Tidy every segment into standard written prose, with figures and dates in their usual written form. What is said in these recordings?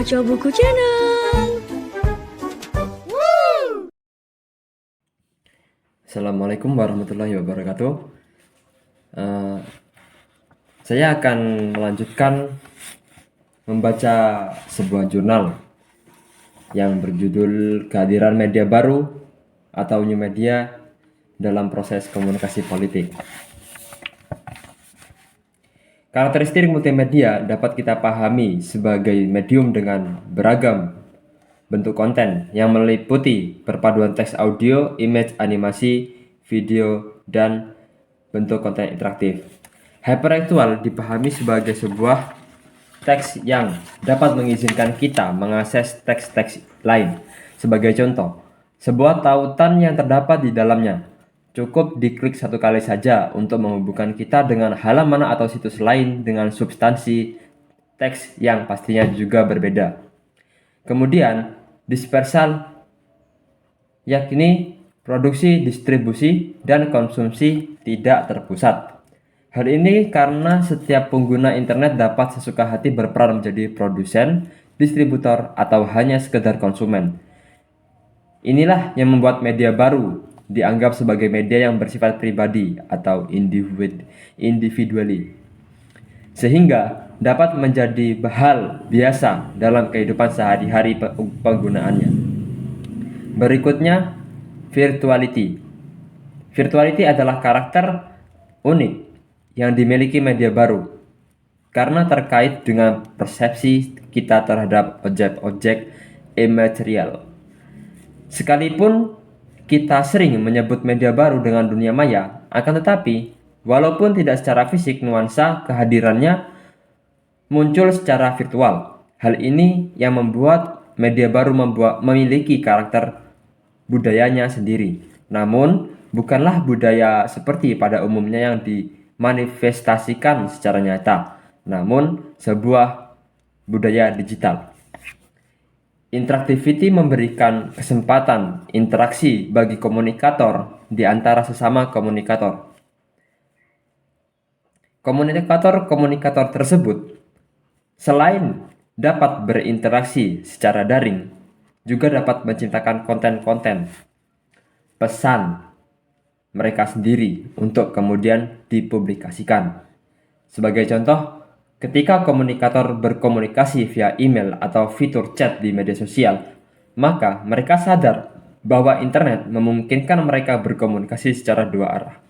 Baca Buku Channel. Assalamualaikum warahmatullahi wabarakatuh. Saya akan melanjutkan membaca sebuah jurnal yang berjudul Kehadiran Media Baru atau New Media dalam Proses Komunikasi Politik. Karakteristik multimedia dapat kita pahami sebagai medium dengan beragam bentuk konten yang meliputi perpaduan teks audio, image, animasi, video, dan bentuk konten interaktif. Hypertekstual dipahami sebagai sebuah teks yang dapat mengizinkan kita mengakses teks-teks lain. Sebagai contoh, sebuah tautan yang terdapat di dalamnya cukup diklik satu kali saja untuk menghubungkan kita dengan halaman atau situs lain dengan substansi teks yang pastinya juga berbeda. Kemudian, dispersal yakni produksi, distribusi, dan konsumsi tidak terpusat. Hal ini karena setiap pengguna internet dapat sesuka hati berperan menjadi produsen, distributor, atau hanya sekedar konsumen. Inilah yang membuat media baru dianggap sebagai media yang bersifat pribadi atau individually, sehingga dapat menjadi hal biasa dalam kehidupan sehari-hari penggunaannya. Berikutnya, virtuality. Virtuality adalah karakter unik yang dimiliki media baru karena terkait dengan persepsi kita terhadap objek-objek imaterial. Sekalipun kita sering menyebut media baru dengan dunia maya, akan tetapi walaupun tidak secara fisik, nuansa kehadirannya muncul secara virtual. Hal ini yang membuat media baru memiliki karakter budayanya sendiri. Namun, bukanlah budaya seperti pada umumnya yang dimanifestasikan secara nyata, namun sebuah budaya digital. Interactivity memberikan kesempatan interaksi bagi komunikator di antara sesama komunikator. Komunikator tersebut selain dapat berinteraksi secara daring, juga dapat menciptakan konten-konten pesan mereka sendiri untuk kemudian dipublikasikan. Sebagai contoh, ketika komunikator berkomunikasi via email atau fitur chat di media sosial, maka mereka sadar bahwa internet memungkinkan mereka berkomunikasi secara dua arah.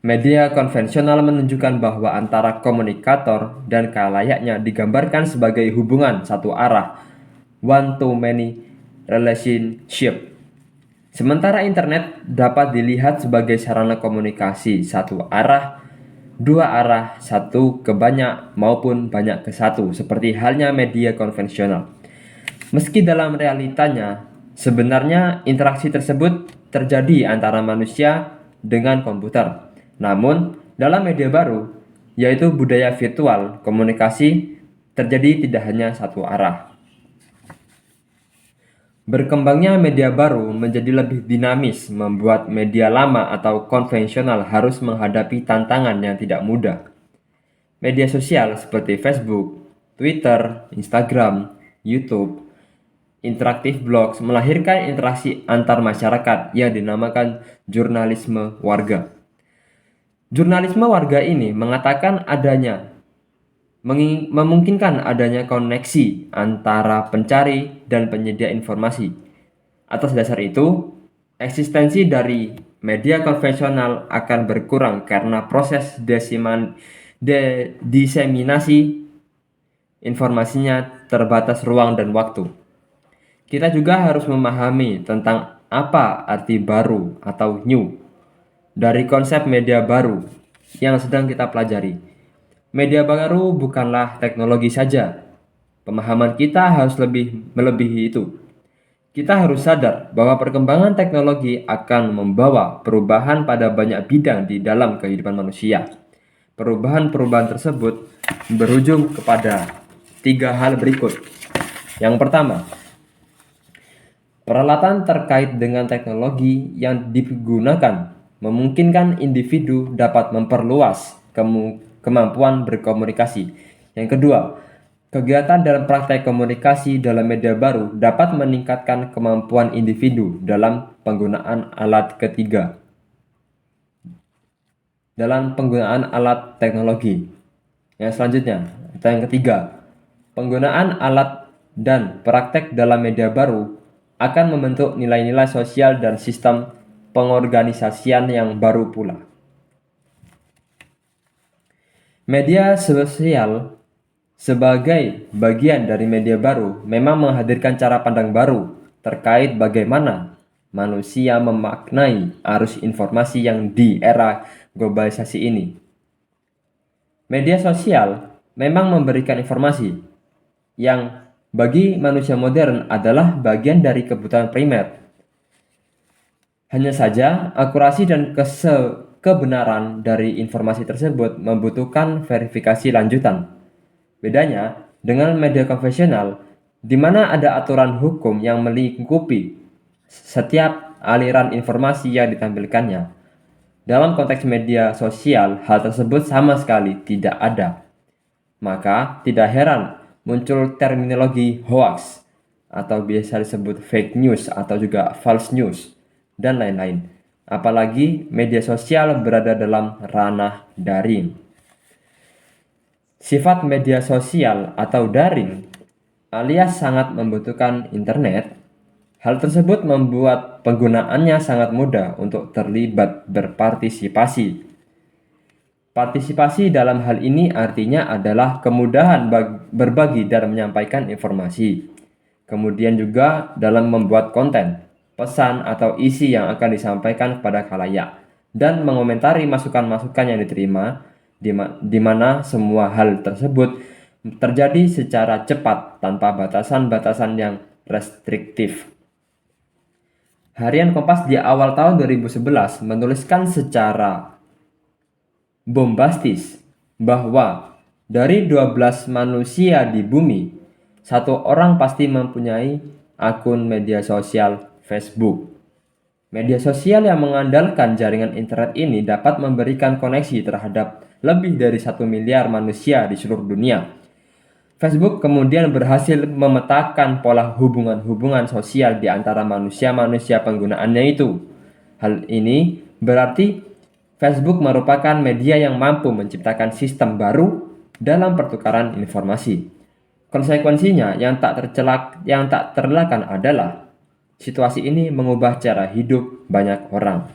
Media konvensional menunjukkan bahwa antara komunikator dan khalayaknya digambarkan sebagai hubungan satu arah, one-to-many relationship. Sementara internet dapat dilihat sebagai sarana komunikasi satu arah, dua arah, satu ke banyak maupun banyak ke satu, seperti halnya media konvensional. Meski dalam realitanya, sebenarnya interaksi tersebut terjadi antara manusia dengan komputer. Namun, dalam media baru, yaitu budaya virtual, komunikasi terjadi tidak hanya satu arah. Berkembangnya media baru menjadi lebih dinamis, membuat media lama atau konvensional harus menghadapi tantangan yang tidak mudah. Media sosial seperti Facebook, Twitter, Instagram, YouTube, interaktif blogs melahirkan interaksi antar masyarakat yang dinamakan jurnalisme warga. Jurnalisme warga ini memungkinkan adanya koneksi antara pencari dan penyedia informasi. Atas dasar itu, eksistensi dari media konvensional akan berkurang karena proses diseminasi informasinya terbatas ruang dan waktu. Kita juga harus memahami tentang apa arti baru atau new dari konsep media baru yang sedang kita pelajari. Media baru bukanlah teknologi saja. Pemahaman kita harus melebihi itu. Kita harus sadar bahwa perkembangan teknologi akan membawa perubahan pada banyak bidang di dalam kehidupan manusia. Perubahan-perubahan tersebut berujung kepada 3 hal berikut. Yang pertama, peralatan terkait dengan teknologi yang digunakan memungkinkan individu dapat memperluas kemampuan berkomunikasi. Yang kedua, Kegiatan dalam praktek komunikasi dalam media baru dapat meningkatkan kemampuan individu dalam penggunaan alat ketiga. Dalam penggunaan alat teknologi. Yang selanjutnya, atau yang ketiga, penggunaan alat dan praktek dalam media baru akan membentuk nilai-nilai sosial dan sistem pengorganisasian yang baru pula. Media sosial sebagai bagian dari media baru memang menghadirkan cara pandang baru terkait bagaimana manusia memaknai arus informasi yang di era globalisasi ini. Media sosial memang memberikan informasi yang bagi manusia modern adalah bagian dari kebutuhan primer. Hanya saja, akurasi dan kebenaran dari informasi tersebut membutuhkan verifikasi lanjutan. Bedanya dengan media konvensional, di mana ada aturan hukum yang melingkupi setiap aliran informasi yang ditampilkannya. Dalam konteks media sosial, hal tersebut sama sekali tidak ada. Maka tidak heran muncul terminologi hoax atau biasa disebut fake news atau juga false news dan lain-lain. Apalagi media sosial berada dalam ranah daring. Sifat media sosial atau daring alias sangat membutuhkan internet. Hal tersebut membuat penggunaannya sangat mudah untuk terlibat berpartisipasi. Partisipasi dalam hal ini artinya adalah kemudahan berbagi dan menyampaikan informasi. Kemudian juga dalam membuat konten, pesan atau isi yang akan disampaikan kepada khalayak dan mengomentari masukan-masukan yang diterima di mana semua hal tersebut terjadi secara cepat tanpa batasan-batasan yang restriktif. Harian Kompas di awal tahun 2011 menuliskan secara bombastis bahwa dari 12 manusia di bumi, satu orang pasti mempunyai akun media sosial Facebook. Media sosial yang mengandalkan jaringan internet ini dapat memberikan koneksi terhadap lebih dari 1 miliar manusia di seluruh dunia. Facebook kemudian berhasil memetakan pola hubungan-hubungan sosial di antara manusia-manusia penggunaannya itu. Hal ini berarti Facebook merupakan media yang mampu menciptakan sistem baru dalam pertukaran informasi. Konsekuensinya yang tak terelakkan adalah situasi ini mengubah cara hidup banyak orang.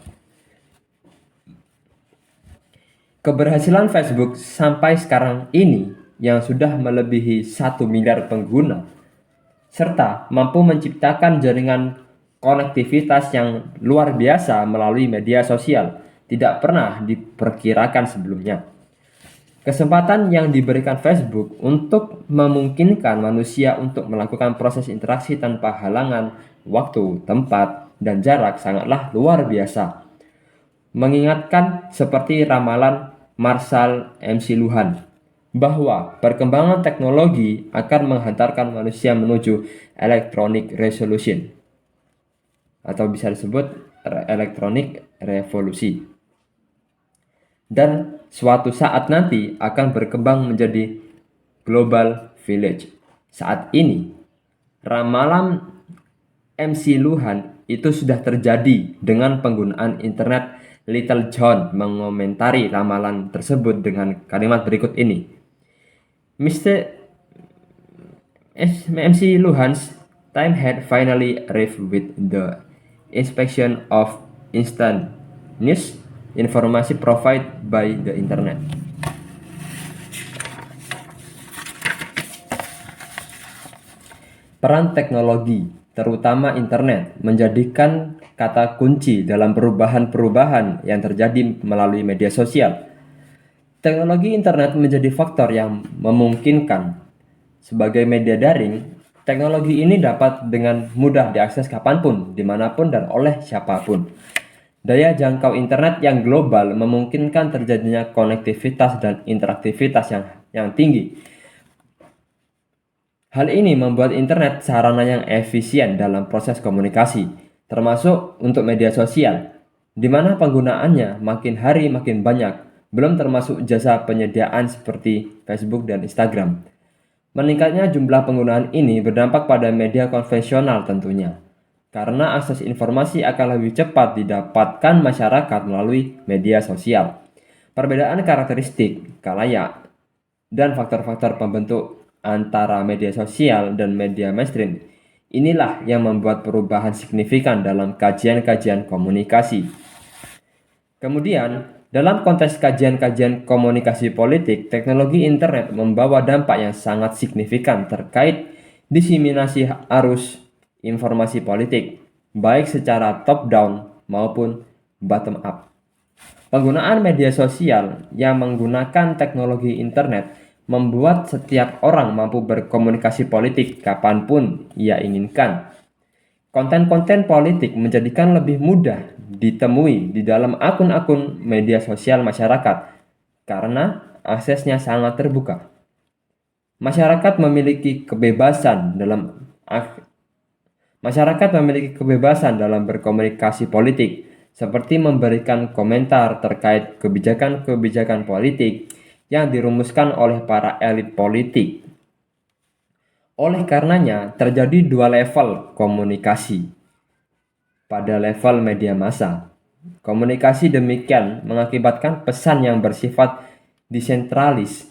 Keberhasilan Facebook sampai sekarang ini yang sudah melebihi 1 miliar pengguna, serta mampu menciptakan jaringan konektivitas yang luar biasa melalui media sosial, tidak pernah diperkirakan sebelumnya. Kesempatan yang diberikan Facebook untuk memungkinkan manusia untuk melakukan proses interaksi tanpa halangan waktu, tempat, dan jarak sangatlah luar biasa. Mengingatkan seperti ramalan Marshall MC Luhan, bahwa perkembangan teknologi akan menghantarkan manusia menuju electronic revolution atau bisa disebut electronic revolusi, dan suatu saat nanti akan berkembang menjadi global village. Saat ini ramalan MC Luhan itu sudah terjadi dengan penggunaan internet. Little John mengomentari ramalan tersebut dengan kalimat berikut ini. Mr. MC Luhan's time had finally arrived with the inspection of instant news information provided by the internet. Peran teknologi, terutama internet, menjadikan kata kunci dalam perubahan-perubahan yang terjadi melalui media sosial. Teknologi internet menjadi faktor yang memungkinkan sebagai media daring. Teknologi ini dapat dengan mudah diakses kapanpun, dimanapun, dan oleh siapapun. Daya jangkau internet yang global memungkinkan terjadinya konektivitas dan interaktivitas yang tinggi. Hal ini membuat internet sarana yang efisien dalam proses komunikasi, termasuk untuk media sosial, di mana penggunaannya makin hari makin banyak, belum termasuk jasa penyediaan seperti Facebook dan Instagram. Meningkatnya jumlah penggunaan ini berdampak pada media konvensional tentunya, karena akses informasi akan lebih cepat didapatkan masyarakat melalui media sosial. Perbedaan karakteristik, kalayak, dan faktor-faktor pembentuk antara media sosial dan media mainstream inilah yang membuat perubahan signifikan dalam kajian-kajian komunikasi. Kemudian, dalam konteks kajian-kajian komunikasi politik, teknologi internet membawa dampak yang sangat signifikan terkait diseminasi arus informasi politik, baik secara top-down maupun bottom-up. Penggunaan media sosial yang menggunakan teknologi internet membuat setiap orang mampu berkomunikasi politik kapanpun ia inginkan. Konten-konten politik menjadikan lebih mudah ditemui di dalam akun-akun media sosial masyarakat karena aksesnya sangat terbuka. Masyarakat memiliki kebebasan dalam berkomunikasi politik, seperti memberikan komentar terkait kebijakan-kebijakan politik yang dirumuskan oleh para elit politik. Oleh karenanya, terjadi dua level komunikasi. Pada level media massa, komunikasi demikian mengakibatkan pesan yang bersifat desentralisir,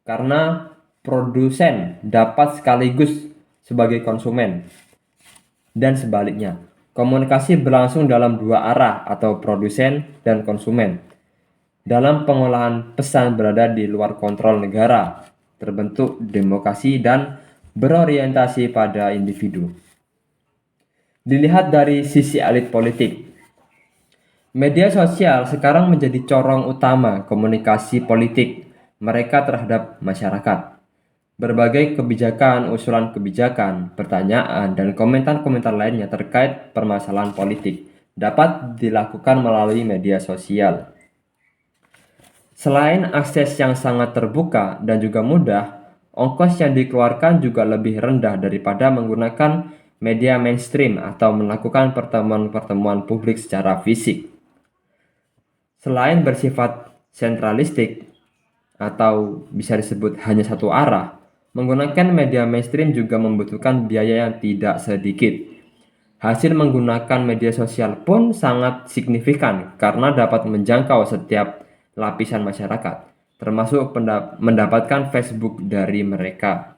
karena produsen dapat sekaligus sebagai konsumen. Dan sebaliknya, komunikasi berlangsung dalam dua arah atau produsen dan konsumen. Dalam pengolahan pesan berada di luar kontrol negara, terbentuk demokrasi dan berorientasi pada individu. Dilihat dari sisi elit politik, media sosial sekarang menjadi corong utama komunikasi politik mereka terhadap masyarakat. Berbagai kebijakan, usulan kebijakan, pertanyaan, dan komentar-komentar lainnya terkait permasalahan politik dapat dilakukan melalui media sosial. Selain akses yang sangat terbuka dan juga mudah, ongkos yang dikeluarkan juga lebih rendah daripada menggunakan media mainstream atau melakukan pertemuan-pertemuan publik secara fisik. Selain bersifat sentralistik atau bisa disebut hanya satu arah, menggunakan media mainstream juga membutuhkan biaya yang tidak sedikit. Hasil menggunakan media sosial pun sangat signifikan karena dapat menjangkau setiap lapisan masyarakat, termasuk mendapatkan Facebook dari mereka.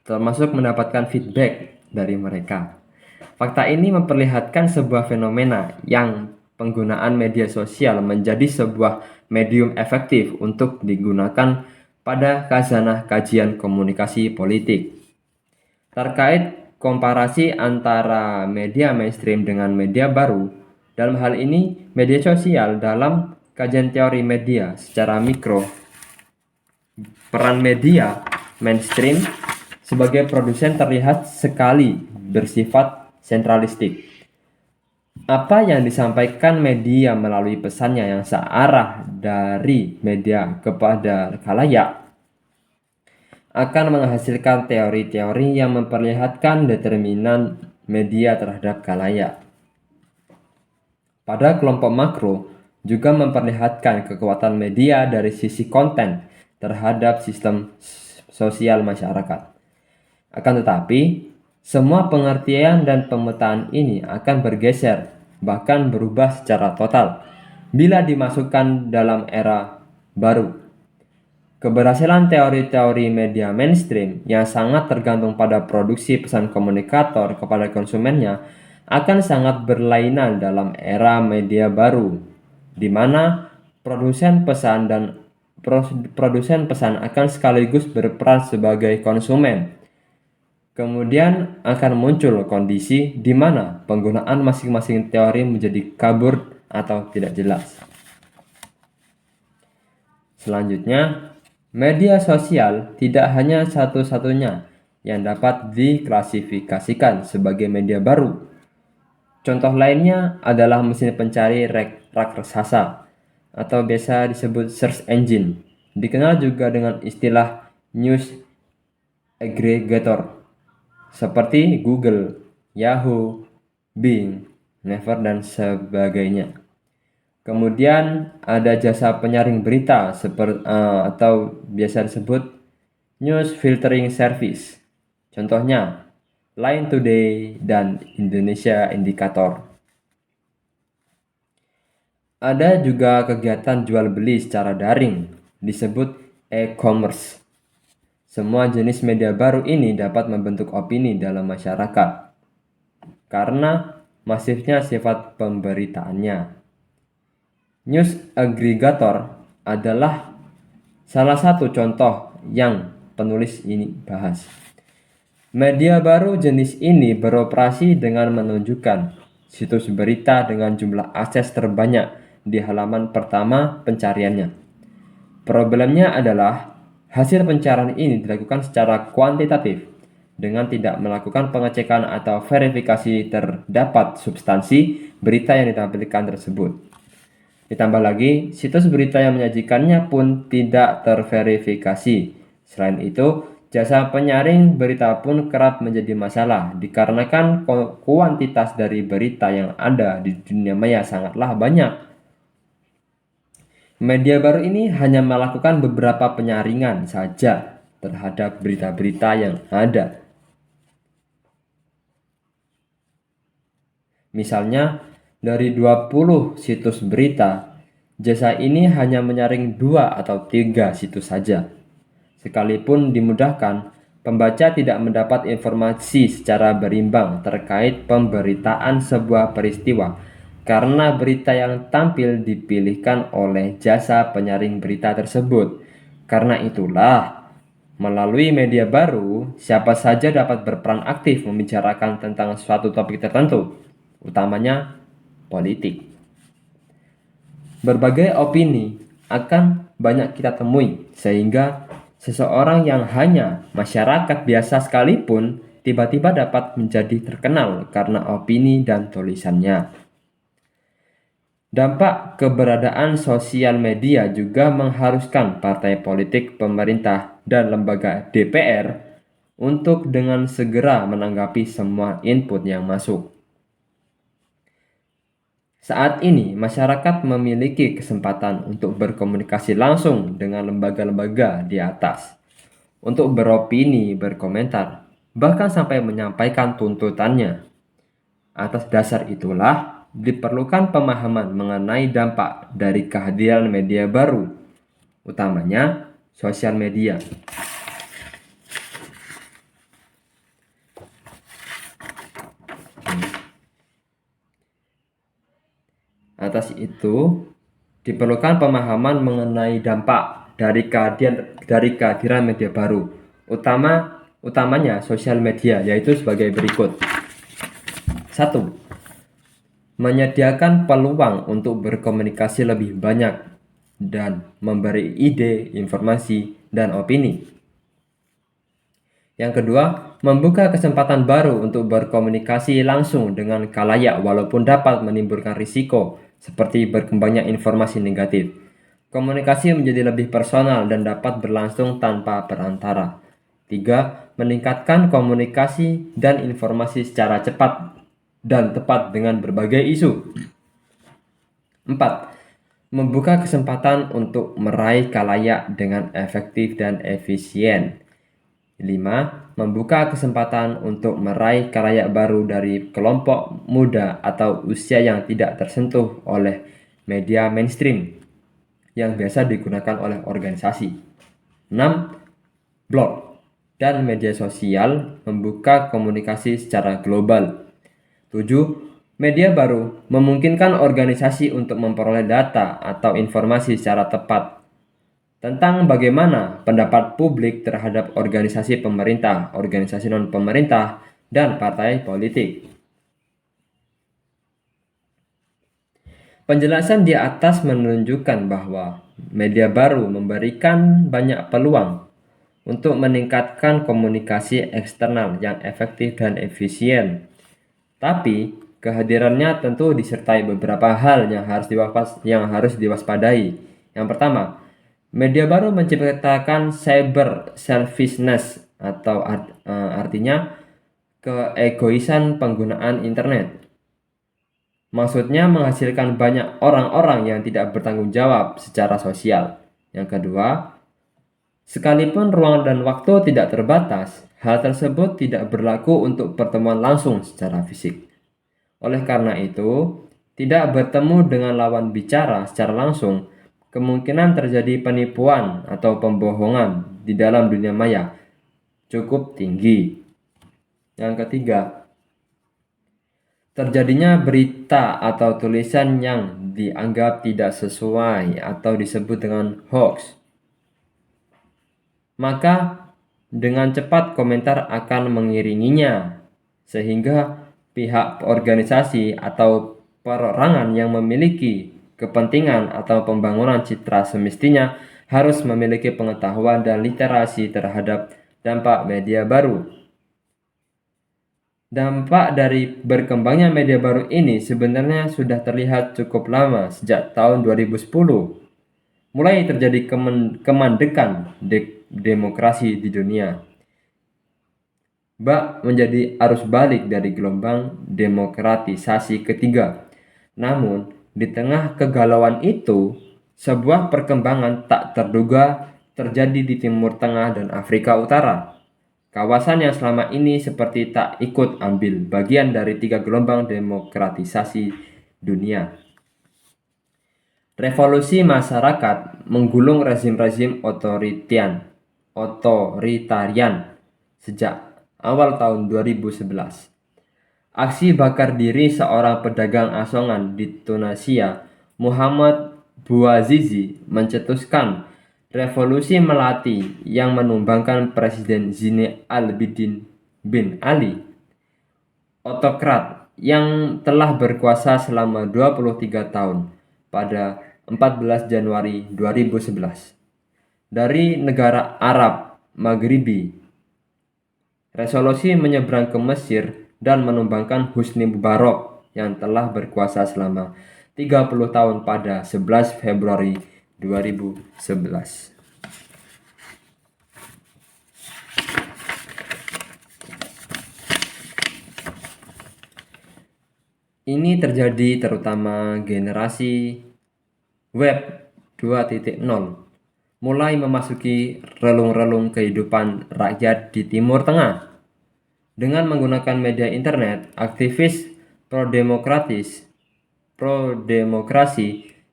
Termasuk mendapatkan feedback dari mereka. Fakta ini memperlihatkan sebuah fenomena yang penggunaan media sosial menjadi sebuah medium efektif untuk digunakan pada khazanah kajian komunikasi politik. Terkait komparasi antara media mainstream dengan media baru, dalam hal ini media sosial dalam kajian teori media secara mikro, peran media mainstream sebagai produsen terlihat sekali bersifat sentralistik. Apa yang disampaikan media melalui pesannya yang searah dari media kepada khalayak akan menghasilkan teori-teori yang memperlihatkan determinan media terhadap khalayak. Pada kelompok makro juga memperlihatkan kekuatan media dari sisi konten terhadap sistem sosial masyarakat. Akan tetapi, semua pengertian dan pemetaan ini akan bergeser, bahkan berubah secara total, bila dimasukkan dalam era baru. Keberhasilan teori-teori media mainstream yang sangat tergantung pada produksi pesan komunikator kepada konsumennya akan sangat berlainan dalam era media baru, di mana produsen pesan akan sekaligus berperan sebagai konsumen. Kemudian akan muncul kondisi di mana penggunaan masing-masing teori menjadi kabur atau tidak jelas. Selanjutnya, media sosial tidak hanya satu-satunya yang dapat diklasifikasikan sebagai media baru. Contoh lainnya adalah mesin pencari raksasa atau biasa disebut search engine, dikenal juga dengan istilah news aggregator seperti Google, Yahoo, Bing, Naver, dan sebagainya. Kemudian ada jasa penyaring berita atau biasa disebut news filtering service. Contohnya Line Today dan Indonesia Indikator. Ada juga kegiatan jual beli secara daring, disebut e-commerce. Semua jenis media baru ini dapat membentuk opini dalam masyarakat karena masifnya sifat pemberitaannya. News aggregator adalah salah satu contoh yang penulis ini bahas. Media baru jenis ini beroperasi dengan menunjukkan situs berita dengan jumlah akses terbanyak di halaman pertama pencariannya. Problemnya adalah hasil pencarian ini dilakukan secara kuantitatif dengan tidak melakukan pengecekan atau verifikasi terdapat substansi berita yang ditampilkan tersebut. Ditambah lagi, situs berita yang menyajikannya pun tidak terverifikasi. Selain itu, jasa penyaring berita pun kerap menjadi masalah dikarenakan kuantitas dari berita yang ada di dunia maya sangatlah banyak. Media baru ini hanya melakukan beberapa penyaringan saja terhadap berita-berita yang ada. Misalnya, dari 20 situs berita, jasa ini hanya menyaring 2 atau 3 situs saja. Sekalipun dimudahkan, pembaca tidak mendapat informasi secara berimbang terkait pemberitaan sebuah peristiwa karena berita yang tampil dipilihkan oleh jasa penyaring berita tersebut. Karena itulah, melalui media baru, siapa saja dapat berperan aktif membicarakan tentang suatu topik tertentu, utamanya politik. Berbagai opini akan banyak kita temui, sehingga seseorang yang hanya masyarakat biasa sekalipun tiba-tiba dapat menjadi terkenal karena opini dan tulisannya. Dampak keberadaan sosial media juga mengharuskan partai politik, pemerintah, dan lembaga DPR untuk dengan segera menanggapi semua input yang masuk. Saat ini, masyarakat memiliki kesempatan untuk berkomunikasi langsung dengan lembaga-lembaga di atas, untuk beropini, berkomentar, bahkan sampai menyampaikan tuntutannya. Atas dasar itulah, diperlukan pemahaman mengenai dampak dari kehadiran media baru, utamanya sosial media. Atas itu, diperlukan pemahaman mengenai dampak dari kehadiran media baru, utamanya sosial media, yaitu sebagai berikut. 1. Menyediakan peluang untuk berkomunikasi lebih banyak dan memberi ide, informasi, dan opini. Yang kedua, membuka kesempatan baru untuk berkomunikasi langsung dengan khalayak walaupun dapat menimbulkan risiko seperti berkembangnya informasi negatif. Komunikasi menjadi lebih personal dan dapat berlangsung tanpa perantara. 3. Meningkatkan komunikasi dan informasi secara cepat dan tepat dengan berbagai isu. 4. Membuka kesempatan untuk meraih khalayak dengan efektif dan efisien. 5. Membuka kesempatan untuk meraih khalayak baru dari kelompok muda atau usia yang tidak tersentuh oleh media mainstream yang biasa digunakan oleh organisasi. 6. Blog dan media sosial membuka komunikasi secara global. 7. Media baru memungkinkan organisasi untuk memperoleh data atau informasi secara tepat tentang bagaimana pendapat publik terhadap organisasi pemerintah, organisasi non-pemerintah, dan partai politik. Penjelasan di atas menunjukkan bahwa media baru memberikan banyak peluang untuk meningkatkan komunikasi eksternal yang efektif dan efisien. Tapi, kehadirannya tentu disertai beberapa hal yang harus diwaspadai. Yang pertama, media baru menciptakan cyber selfishness atau artinya keegoisan penggunaan internet. Maksudnya menghasilkan banyak orang-orang yang tidak bertanggung jawab secara sosial. Yang kedua, sekalipun ruang dan waktu tidak terbatas, hal tersebut tidak berlaku untuk pertemuan langsung secara fisik. Oleh karena itu, tidak bertemu dengan lawan bicara secara langsung, kemungkinan terjadi penipuan atau pembohongan di dalam dunia maya cukup tinggi. Yang ketiga, terjadinya berita atau tulisan yang dianggap tidak sesuai atau disebut dengan hoax. Maka dengan cepat komentar akan mengiringinya, sehingga pihak organisasi atau perorangan yang memiliki kepentingan atau pembangunan citra semestinya harus memiliki pengetahuan dan literasi terhadap dampak media baru. Dampak dari berkembangnya media baru ini sebenarnya sudah terlihat cukup lama, sejak tahun 2010. Mulai terjadi kemandekan demokrasi di dunia. Bak menjadi arus balik dari gelombang demokratisasi ketiga. Namun, di tengah kegalauan itu, sebuah perkembangan tak terduga terjadi di Timur Tengah dan Afrika Utara. Kawasan yang selama ini seperti tak ikut ambil bagian dari tiga gelombang demokratisasi dunia. Revolusi masyarakat menggulung rezim-rezim otoritarian sejak awal tahun 2011. Aksi bakar diri seorang pedagang asongan di Tunisia, Muhammad Bouazizi, mencetuskan revolusi Melati yang menumbangkan Presiden Zine al-Abidin bin Ali, otokrat yang telah berkuasa selama 23 tahun pada 14 Januari 2011 dari negara Arab Maghribi. Resolusi menyeberang ke Mesir dan menumbangkan Husni Mubarak yang telah berkuasa selama 30 tahun pada 11 Februari 2011. Ini terjadi terutama generasi web 2.0 mulai memasuki relung-relung kehidupan rakyat di Timur Tengah. Dengan menggunakan media internet, aktivis pro-demokrasi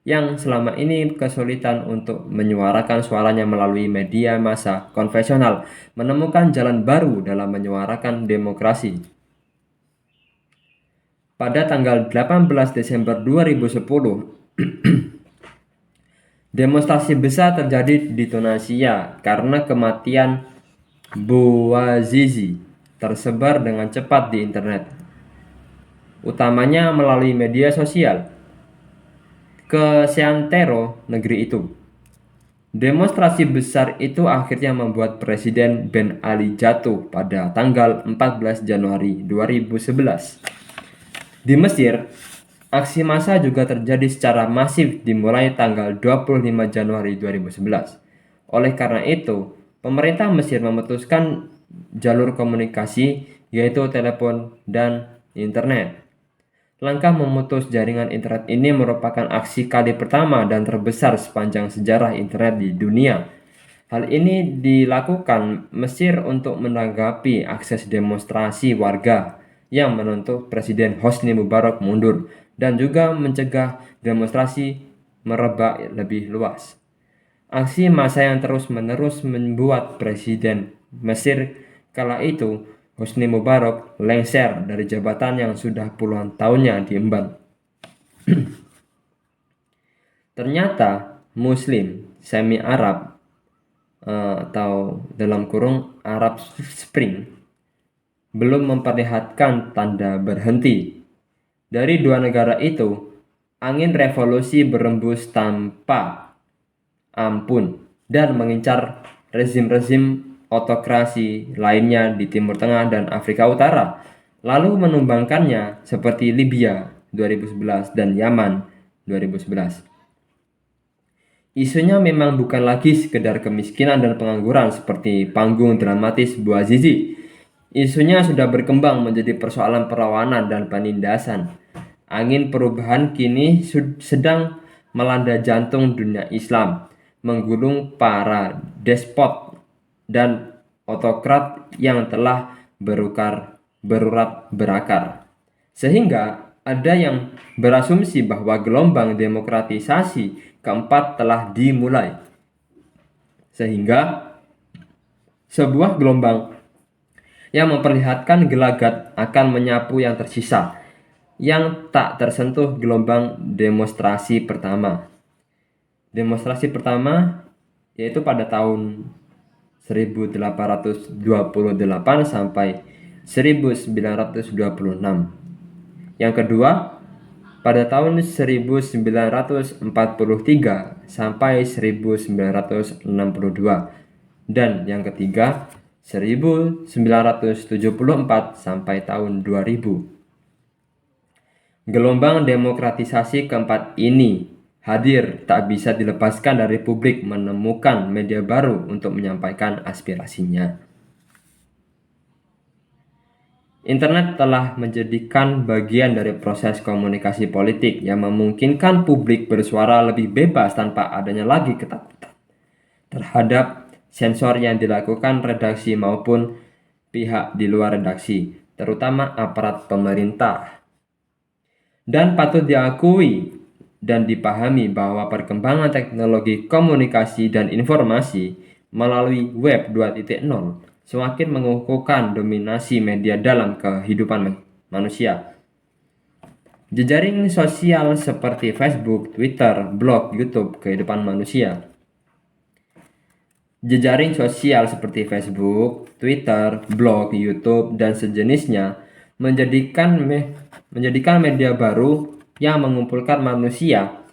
yang selama ini kesulitan untuk menyuarakan suaranya melalui media massa konvensional menemukan jalan baru dalam menyuarakan demokrasi. Pada tanggal 18 Desember 2010, demonstrasi besar terjadi di Tunisia karena kematian Bouazizi tersebar dengan cepat di internet, utamanya melalui media sosial, ke seantero negeri itu. Demonstrasi besar itu akhirnya membuat Presiden Ben Ali jatuh pada tanggal 14 Januari 2011. Di Mesir, aksi massa juga terjadi secara masif dimulai tanggal 25 Januari 2011. Oleh karena itu, pemerintah Mesir memutuskan jalur komunikasi, yaitu telepon dan internet. Langkah memutus jaringan internet ini merupakan aksi kali pertama dan terbesar sepanjang sejarah internet di dunia. Hal ini dilakukan Mesir untuk menanggapi akses demonstrasi warga yang menuntut Presiden Hosni Mubarak mundur dan juga mencegah demonstrasi merebak lebih luas. Aksi massa yang terus-menerus membuat Presiden Mesir kala itu, Hosni Mubarak, lengser dari jabatan yang sudah puluhan tahunnya diemban. Ternyata Muslim semi-Arab atau dalam kurung Arab Spring belum memperlihatkan tanda berhenti. Dari dua negara itu, angin revolusi berembus tanpa ampun dan mengincar rezim-rezim otokrasi lainnya di Timur Tengah dan Afrika Utara, lalu menumbangkannya seperti Libya 2011 dan Yaman 2011. Isunya memang bukan lagi sekedar kemiskinan dan pengangguran seperti panggung dramatis Bouazizi. Isunya sudah berkembang menjadi persoalan perlawanan dan penindasan. Angin perubahan kini sedang melanda jantung dunia Islam, menggulung para despot dan otokrat yang telah berurat berakar. Sehingga ada yang berasumsi bahwa gelombang demokratisasi keempat telah dimulai. Sehingga sebuah gelombang yang memperlihatkan gelagat akan menyapu yang tersisa, yang tak tersentuh gelombang demonstrasi pertama. Demonstrasi pertama yaitu pada tahun 1828 sampai 1926. Yang kedua pada tahun 1943 sampai 1962. Dan yang ketiga 1974 sampai tahun 2000. Gelombang demokratisasi keempat ini hadir tak bisa dilepaskan dari publik menemukan media baru untuk menyampaikan aspirasinya. Internet telah menjadikan bagian dari proses komunikasi politik yang memungkinkan publik bersuara lebih bebas tanpa adanya lagi ketakutan terhadap sensor yang dilakukan redaksi maupun pihak di luar redaksi, terutama aparat pemerintah. Dan patut diakui dan dipahami bahwa perkembangan teknologi komunikasi dan informasi melalui Web 2.0 semakin mengukuhkan dominasi media dalam kehidupan manusia. Jejaring sosial seperti Facebook, Twitter, blog, YouTube, kehidupan manusia. Jejaring sosial seperti Facebook, Twitter, blog, YouTube, dan sejenisnya menjadikan media baru yang mengumpulkan manusia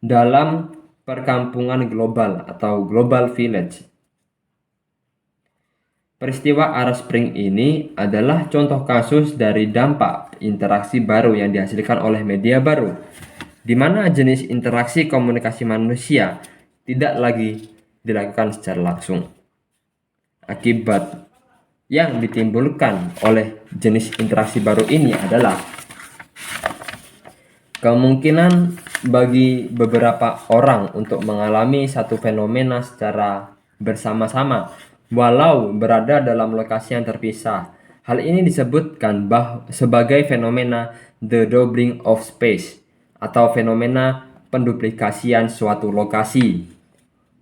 dalam perkampungan global atau global village. Peristiwa Arab Spring ini adalah contoh kasus dari dampak interaksi baru yang dihasilkan oleh media baru, di mana jenis interaksi komunikasi manusia tidak lagi dilakukan secara langsung. Akibat yang ditimbulkan oleh jenis interaksi baru ini adalah kemungkinan bagi beberapa orang untuk mengalami satu fenomena secara bersama-sama walau berada dalam lokasi yang terpisah. Hal ini disebutkan sebagai fenomena the doubling of space atau fenomena penduplikasian suatu lokasi.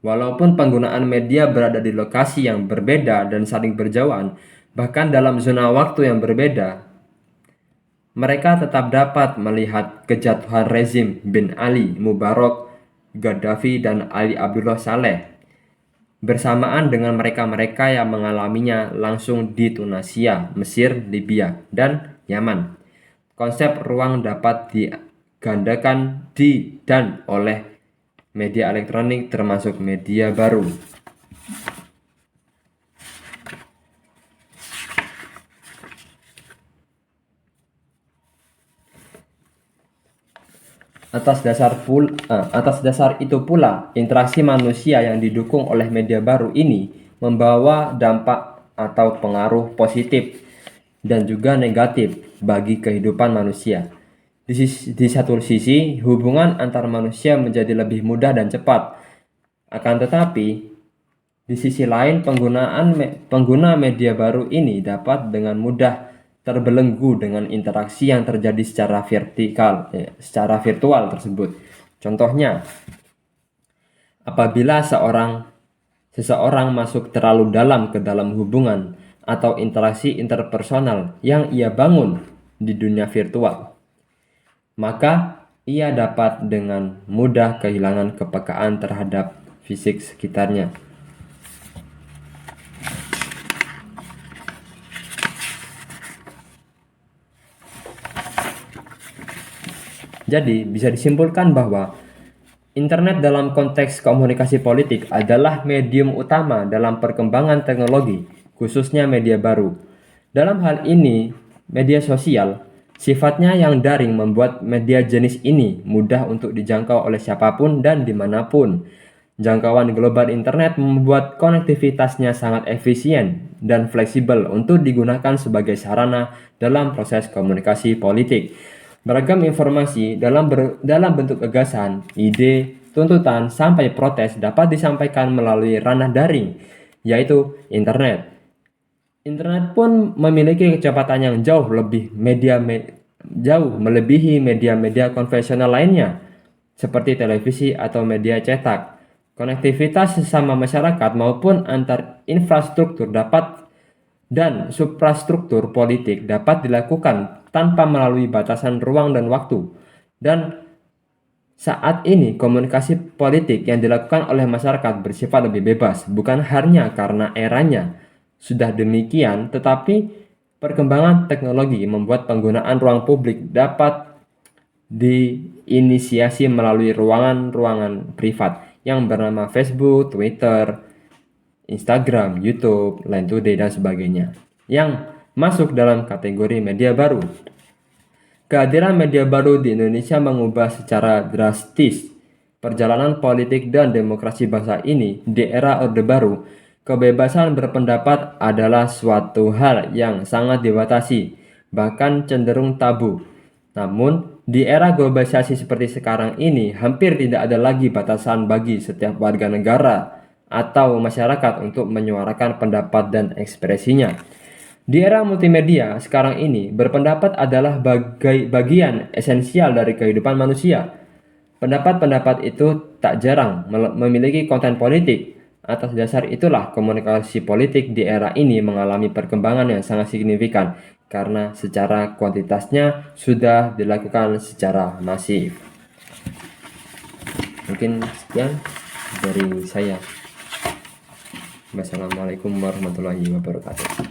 Walaupun penggunaan media berada di lokasi yang berbeda dan saling berjauhan, bahkan dalam zona waktu yang berbeda, mereka tetap dapat melihat kejatuhan rezim bin Ali, Mubarak, Gaddafi, dan Ali Abdullah Saleh bersamaan dengan mereka-mereka yang mengalaminya langsung di Tunisia, Mesir, Libya, dan Yaman. Konsep ruang dapat digandakan di dan oleh media elektronik termasuk media baru. Atas dasar itu pula, interaksi manusia yang didukung oleh media baru ini membawa dampak atau pengaruh positif dan juga negatif bagi kehidupan manusia. Di satu sisi, hubungan antar manusia menjadi lebih mudah dan cepat. Akan tetapi, di sisi lain pengguna media baru ini dapat dengan mudah terbelenggu dengan interaksi yang terjadi secara virtual tersebut. Contohnya, apabila seseorang masuk terlalu dalam ke dalam hubungan atau interaksi interpersonal yang ia bangun di dunia virtual, maka ia dapat dengan mudah kehilangan kepekaan terhadap fisik sekitarnya. Jadi, bisa disimpulkan bahwa internet dalam konteks komunikasi politik adalah medium utama dalam perkembangan teknologi, khususnya media baru. Dalam hal ini, media sosial sifatnya yang daring membuat media jenis ini mudah untuk dijangkau oleh siapapun dan dimanapun. Jangkauan global internet membuat konektivitasnya sangat efisien dan fleksibel untuk digunakan sebagai sarana dalam proses komunikasi politik. Beragam informasi dalam bentuk gagasan, ide, tuntutan, sampai protes dapat disampaikan melalui ranah daring, yaitu internet. Internet pun memiliki kecepatan yang jauh melebihi media-media konvensional lainnya, seperti televisi atau media cetak. Konektivitas sesama masyarakat maupun antar infrastruktur dan suprastruktur politik dapat dilakukan tanpa melalui batasan ruang dan waktu. Dan saat ini komunikasi politik yang dilakukan oleh masyarakat bersifat lebih bebas, bukan hanya karena eranya sudah demikian, tetapi perkembangan teknologi membuat penggunaan ruang publik dapat diinisiasi melalui ruangan-ruangan privat yang bernama Facebook, Twitter, Instagram, YouTube, Line Today, dan sebagainya, yang masuk dalam kategori media baru. Kehadiran media baru di Indonesia mengubah secara drastis perjalanan politik dan demokrasi bangsa ini. Di era Orde Baru, kebebasan berpendapat adalah suatu hal yang sangat dibatasi, bahkan cenderung tabu. Namun, di era globalisasi seperti sekarang ini, hampir tidak ada lagi batasan bagi setiap warga negara atau masyarakat untuk menyuarakan pendapat dan ekspresinya. Di era multimedia sekarang ini, berpendapat adalah bagian esensial dari kehidupan manusia. Pendapat-pendapat itu tak jarang memiliki konten politik. Atas dasar itulah komunikasi politik di era ini mengalami perkembangan yang sangat signifikan karena secara kuantitasnya sudah dilakukan secara masif. Mungkin sekian dari saya. Wassalamualaikum warahmatullahi wabarakatuh.